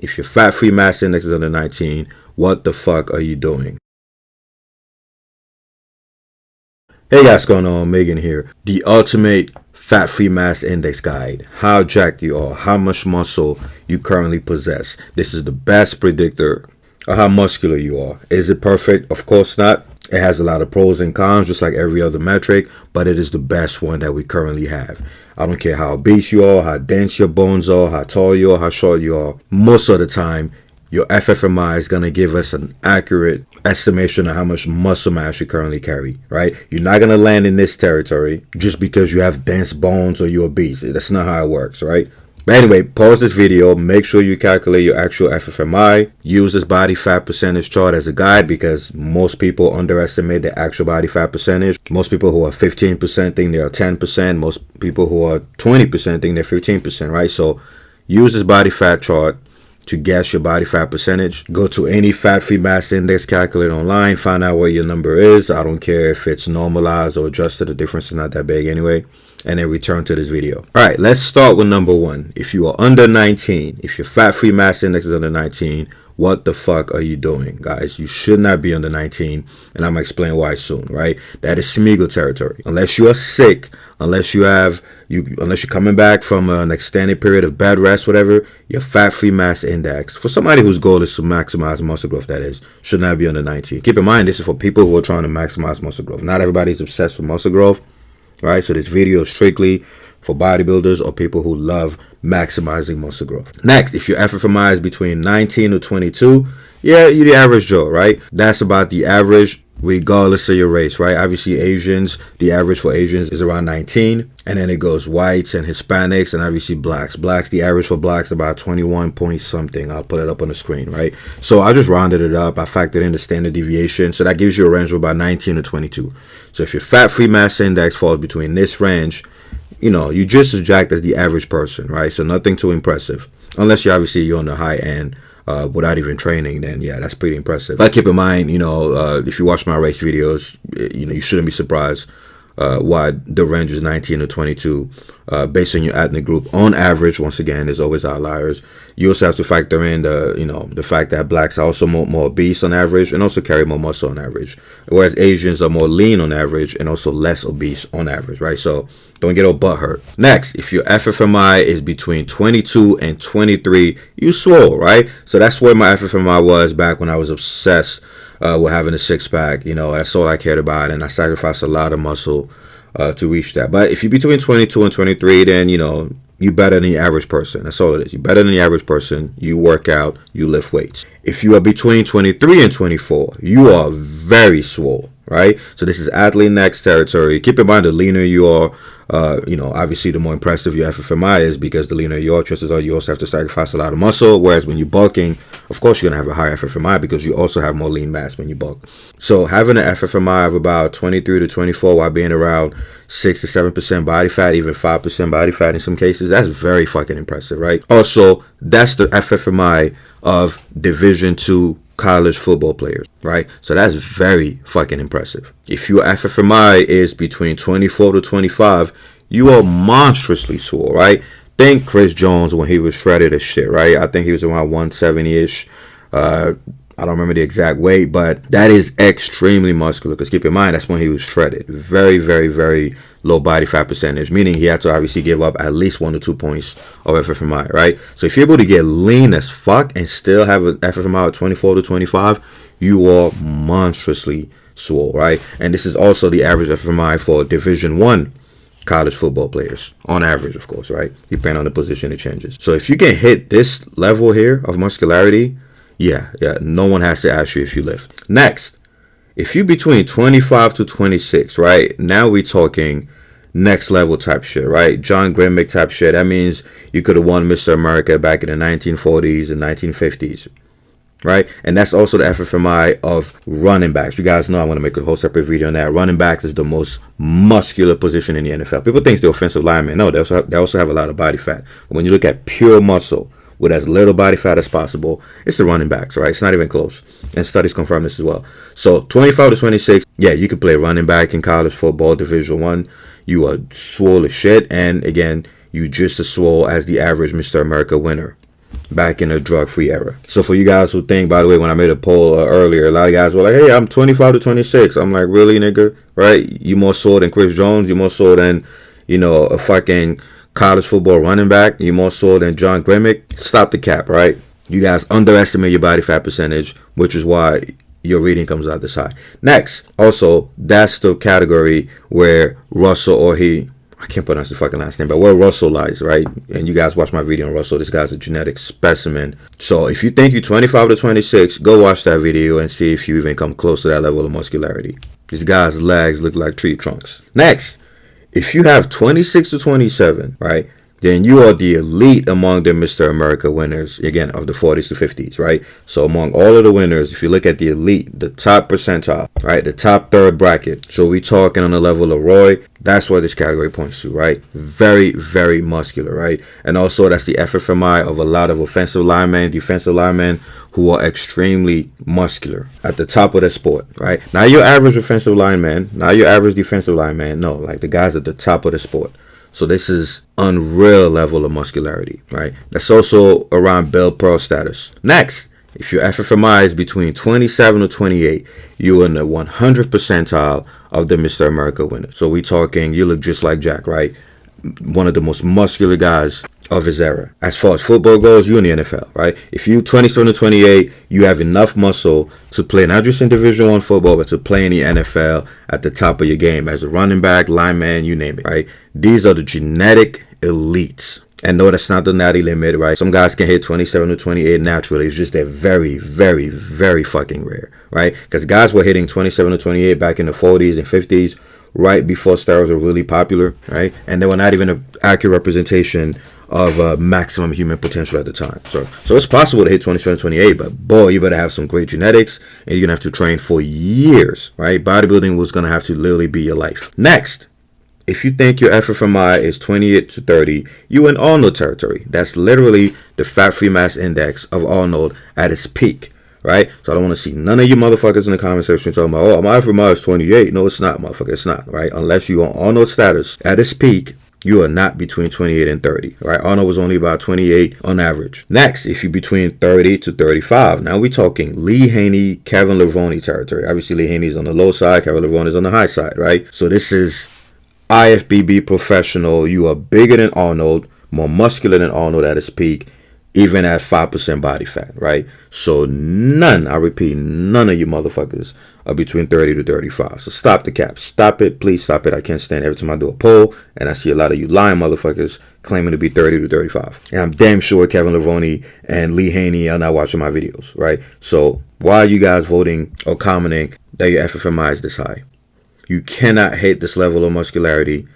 If your fat-free mass index is under 19, what the fuck are you doing? Hey guys, what's going on? Megan here. The ultimate fat-free mass index guide. How jacked you are, how much muscle you currently possess. This is the best predictor of how muscular you are. Is it perfect? Of course not. It has a lot of pros and cons, just like every other metric, but it is the best one that we currently have. I don't care how obese you are, how dense your bones are, how tall you are, how short you are. Most of the time, your FFMI is going to give us an accurate estimation of how much muscle mass you currently carry, right? You're not going to land in this territory just because you have dense bones or you're obese. That's not how it works, right? But anyway, pause this video, make sure you calculate your actual FFMI, use this body fat percentage chart as a guide because most people underestimate the actual body fat percentage. Most people who are 15% think they are 10%. Most people who are 20% think they're 15%, right? So use this body fat chart to guess your body fat percentage. Go to any fat-free mass index calculator online, find out what your number is. I don't care if it's normalized or adjusted, the difference is not that big anyway. And then return to this video. All right, let's start with number one. If you are under 19, if your fat-free mass index is under 19, what the fuck are you doing, guys? You should not be under 19, and I'm gonna explain why soon, right? That is Ffmi territory. Unless you are sick, unless you're coming back from an extended period of bed rest, whatever, your fat-free mass index, for somebody whose goal is to maximize muscle growth, that is, should not be under 19. Keep in mind, this is for people who are trying to maximize muscle growth. Not everybody's obsessed with muscle growth, right? So this video is strictly for bodybuilders or people who love maximizing muscle growth. Next, if your FFMI is between 19 or 22, yeah, you're the average Joe, right? That's about the average regardless of your race, right? Obviously Asians, the average for Asians is around 19, and then it goes whites and Hispanics and obviously blacks. The average for blacks about 21 point something. I'll put it up on the screen, right? So I just rounded it up. I factored in the standard deviation, so that gives you a range of about 19 to 22. So if your fat-free mass index falls between this range, you know, you're just as jacked as the average person, right? So nothing too impressive, unless you're on the high end without even training. Then yeah, that's pretty impressive. But keep in mind, you know, if you watch my race videos, you know, you shouldn't be surprised why the range is 19 to 22 based on your ethnic group. On average, once again, there's always outliers. You also have to factor in the fact that blacks are also more obese on average and also carry more muscle on average, whereas Asians are more lean on average and also less obese on average, right? So don't get all butthurt. Next, if your FFMI is between 22 and 23, you swole, right? So that's where my FFMI was back when I was obsessed with having a six-pack. You know, that's all I cared about, and I sacrificed a lot of muscle to reach that. But if you're between 22 and 23, then, you know, you're better than the average person. That's all it is. You're better than the average person. You work out, you lift weights. If you are between 23 and 24, you are very swole, right? So this is athlete next territory. Keep in mind, the leaner you are, you know, obviously the more impressive your FFMI is, because the leaner you are, chances are you also have to sacrifice a lot of muscle. Whereas when you're bulking, of course you're gonna have a higher FFMI because you also have more lean mass when you bulk. So having an FFMI of about 23 to 24 while being around 6 to 7% body fat, even 5% body fat in some cases, that's very fucking impressive, right? Also, that's the FFMI of Division II college football players, right? So that's very fucking impressive. If your FFMI is between 24 to 25, you are monstrously swole, right? Think Chris Jones when he was shredded as shit, right? I think he was around 170-ish. I don't remember the exact weight, but that is extremely muscular, because keep in mind, that's when he was shredded. Very, very, very low body fat percentage, meaning he had to obviously give up at least 1 to 2 points of FFMI, right? So if you're able to get lean as fuck and still have an FFMI of 24 to 25, you are monstrously swole, right? And this is also the average FFMI for Division I college football players, on average, of course, right? Depending on the position, it changes. So if you can hit this level here of muscularity, yeah, no one has to ask you if you lift. Next, if you're between 25 to 26, right? Now we're talking next level type shit, right? John Grimmick type shit. That means you could have won Mr. America back in the 1940s and 1950s, right? And that's also the FFMI of running backs. You guys know I'm going to make a whole separate video on that. Running backs is the most muscular position in the NFL. People think it's the offensive lineman. No, they also have a lot of body fat. But when you look at pure muscle with as little body fat as possible, it's the running backs, right? It's not even close. And studies confirm this as well. So 25 to 26, yeah, you could play running back in college football, Division I. You are swole as shit. And again, you just as swole as the average Mr. America winner. back in the drug-free era. So for you guys who think, by the way, when I made a poll earlier, a lot of guys were like, hey, I'm 25 to 26. I'm like, really, nigga? Right? You more so than Chris Jones. You more so than, a fucking college football running back. You more so than John Grimmick. Stop the cap, right? You guys underestimate your body fat percentage, which is why your reading comes out this high. Next, also, that's the category where Russell I can't pronounce the fucking last name, but where Russell lies, right? And you guys watch my video on Russell. This guy's a genetic specimen. So if you think you're 25 to 26, go watch that video and see if you even come close to that level of muscularity. This guy's legs look like tree trunks. Next, if you have 26 to 27, right, then you are the elite among the Mr. America winners, again, of the 40s to 50s, right? So among all of the winners, if you look at the elite, the top percentile, right, the top third bracket, so we talking on the level of Roy, that's what this category points to, right? Very, very muscular, right? And also that's the Ffmi of a lot of offensive linemen, defensive linemen who are extremely muscular at the top of their sport, right? Not your average offensive lineman, not your average defensive lineman, no, like the guys at the top of the sport. So this is unreal level of muscularity, right? That's also around Bell Pearl status. Next, if your FFMI is between 27 to 28, you're in the 100th percentile of the Mr. America winner. So we talking, you look just like Jack, right? One of the most muscular guys of his era. As far as football goes, you're in the NFL, right? If you 27 to 28, you have enough muscle to play not just in Division I football, but to play in the NFL at the top of your game as a running back, lineman, you name it, right? These are the genetic elites. And no, that's not the Natty limit, right? Some guys can hit 27 to 28 naturally. It's just they're very, very, very fucking rare, right? Because guys were hitting 27 to 28 back in the 40s and 50s, right before steroids were really popular, right? And they were not even an accurate representation of maximum human potential at the time. So it's possible to hit 27, 28, but boy, you better have some great genetics, and you're gonna have to train for years, right? Bodybuilding was gonna have to literally be your life. Next, if you think your FFMI is 28 to 30, you in Arnold territory. That's literally the fat-free mass index of Arnold at its peak, right? So I don't want to see none of you motherfuckers in the comment section talking about, oh, my FFMI is 28. No, it's not, motherfucker. It's not, right? Unless you're on Arnold status at its peak, you are not between 28 and 30, right? Arnold was only about 28 on average. Next, if you're between 30 to 35, now we're talking Lee Haney, Kevin Levrone territory. Obviously, Lee Haney is on the low side, Kevin Levrone is on the high side, right? So this is IFBB professional. You are bigger than Arnold, more muscular than Arnold at his peak, even at 5% body fat, right? So none, I repeat, none of you motherfuckers are between 30 to 35. So stop the cap. Stop it. Please stop it. I can't stand every time I do a poll and I see a lot of you lying motherfuckers claiming to be 30 to 35. And I'm damn sure Kevin Levrone and Lee Haney are not watching my videos, right? So why are you guys voting or commenting that your FFMI is this high? You cannot hit this level of muscularity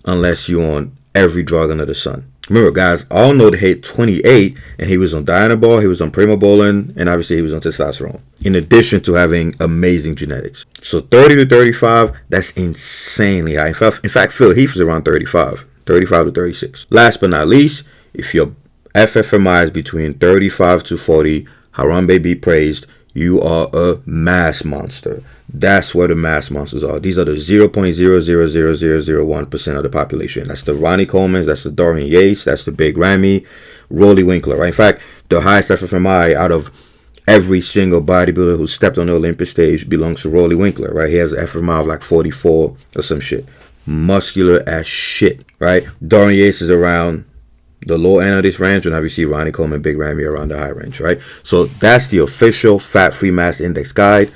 unless you're on every drug under the sun. Remember, guys, Arnold hit 28, and he was on Dianabol, he was on Primobolan, and obviously he was on testosterone, in addition to having amazing genetics. So 30 to 35, that's insanely high. In fact, Phil Heath is around 35 to 36. Last but not least, if your FFMI is between 35 to 40, Harambe be praised, you are a mass monster. That's where the mass monsters are. These are the 0.000001% of the population. That's the Ronnie Coleman's, that's the Dorian Yates, that's the Big Ramy, Rolly Winkler, right? In fact, the highest FFMI out of every single bodybuilder who stepped on the Olympus stage belongs to Rolly Winkler, right? He has an FFMI of like 44 or some shit. Muscular as shit, right? Dorian Yates is around the low end of this range, and obviously Ronnie Coleman, Big Ramy around the high range, right? So that's the official fat-free mass index guide.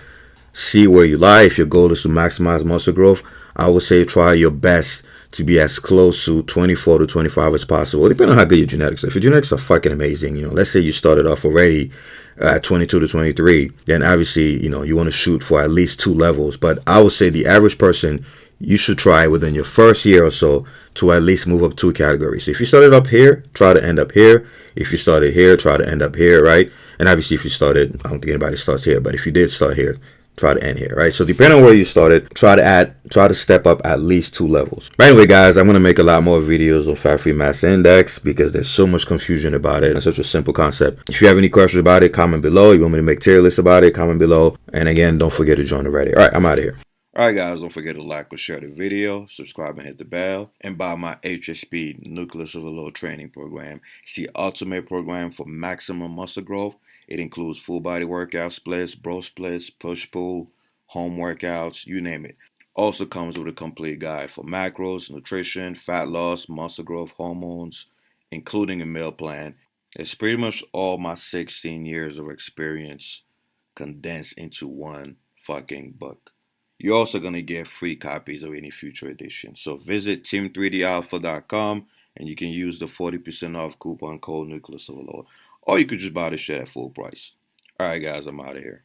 See where you lie. If your goal is to maximize muscle growth, I would say try your best to be as close to 24 to 25 as possible, depending on how good your genetics are. If your genetics are fucking amazing, let's say you started off already at 22 to 23, then obviously, you want to shoot for at least 2 levels. But I would say the average person, you should try within your first year or so to at least move up 2 categories. So if you started up here, try to end up here. If you started here, try to end up here, right? And obviously if you started, I don't think anybody starts here, but if you did start here, try to end here, right? So depending on where you started, try to step up at least 2 levels. But anyway, guys, I'm going to make a lot more videos on fat-free mass index because there's so much confusion about it. It's such a simple concept. If you have any questions about it, comment below. You want me to make tier lists about it, comment below. And again, don't forget to join the Reddit. All right, I'm out of here. Alright guys, don't forget to like or share the video, subscribe and hit the bell, and buy my HSP Nucleus Overload Training Program. It's the ultimate program for maximum muscle growth. It includes full body workout splits, bro splits, push-pull, home workouts, you name it. Also comes with a complete guide for macros, nutrition, fat loss, muscle growth, hormones, including a meal plan. It's pretty much all my 16 years of experience condensed into one fucking book. You're also going to get free copies of any future edition. So visit team3dalpha.com and you can use the 40% off coupon code Nucleus Overload. Or you could just buy the shit at full price. Alright guys, I'm out of here.